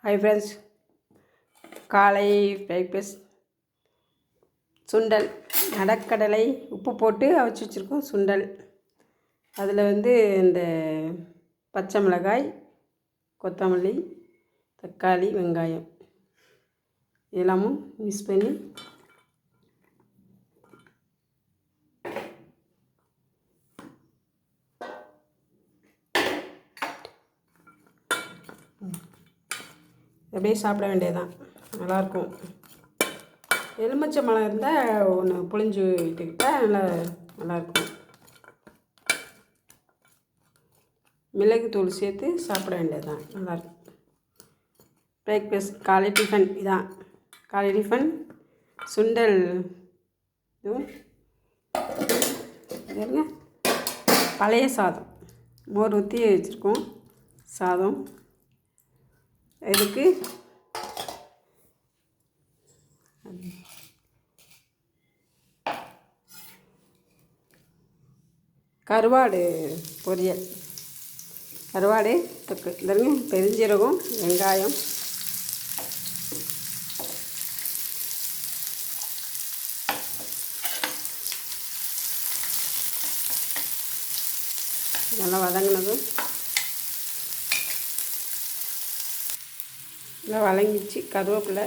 Hi friends, காலை breakfast சுண்டல், நடக்கடலை உப்பு போட்டு அவிச்சு வச்சுருக்கோம். சுண்டல் அதில் இந்த பச்சை மிளகாய், கொத்தமல்லி, தக்காளி, வெங்காயம் எல்லாமும் மிக்ஸ் பண்ணி அப்படியே சாப்பிட வேண்டியதுதான். நல்லாயிருக்கும். எலுமிச்சை பழம் இருந்தால் ஒன்று புளிஞ்சு விட்டுக்கிட்டால் நல்லாயிருக்கும். மிளகுத்தூள் சேர்த்து சாப்பிட வேண்டியதுதான். நல்லாயிருக்கும். பிரேக்ஃபாஸ்ட் காலை டிஃபன் இதான். காலை டிஃபன் சுண்டல், இதுவும் பழைய சாதம், மோர் ஊற்றி வச்சுருக்கோம். சாதம் இதுக்கு கருவாடு பொரியல், கருவாடு தொக்கு, பெருஞ்சீரகம், வெங்காயம், நல்லா வதங்கினதும் நல்லா வதங்கிச்சு. கருவேப்பிலை,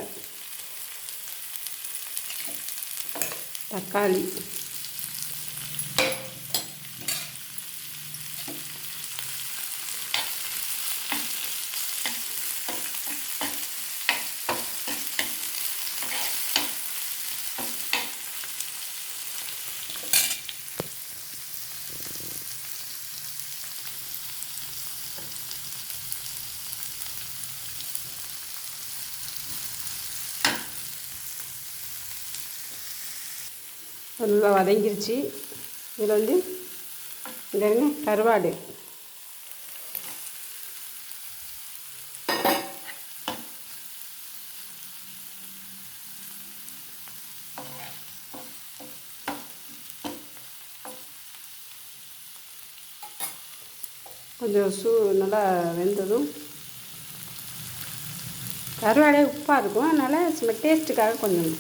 தக்காளி, நல்லா வதங்கிருச்சு. இதில் இந்த கருவாடு, கொஞ்சம் நல்லா வெந்ததும், கருவாடே உப்பாக இருக்கும், அதனால் சும்மா டேஸ்ட்டுக்காக கொஞ்சம்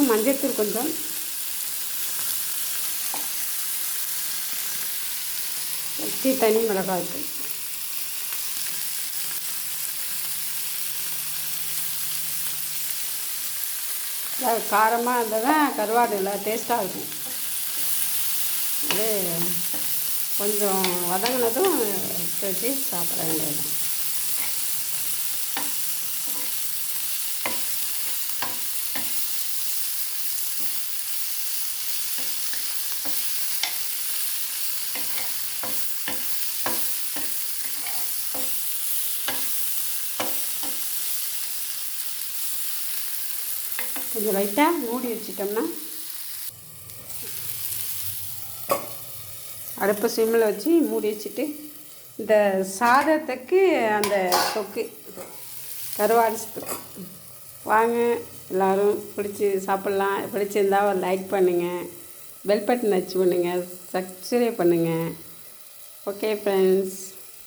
மஞ்சள்தூள் கொஞ்சம், தனி மிளகாய்த்தூள், காரமாக இருந்தால் தான் கருவாடு இல்லை டேஸ்ட்டாக இருக்கும். அப்படியே கொஞ்சம் வதங்கினதும் வச்சு சாப்பிட வேண்டியது. கொஞ்சம் லைட்டாக மூடி வச்சிட்டோம்னா, அடுப்பு சிம்மில் வச்சு மூடி வச்சுட்டு, இந்த சாதத்துக்கு அந்த தொக்கு, கருவாடு தொக்கு வாங்க எல்லோரும் பிடிச்சி சாப்பிட்லாம். பிடிச்சிருந்தா ஒரு லைக் பண்ணுங்கள், பெல் பட்டன் வச்சு பண்ணுங்கள், சப்ஸ்கிரைப் பண்ணுங்கள். Okay friends.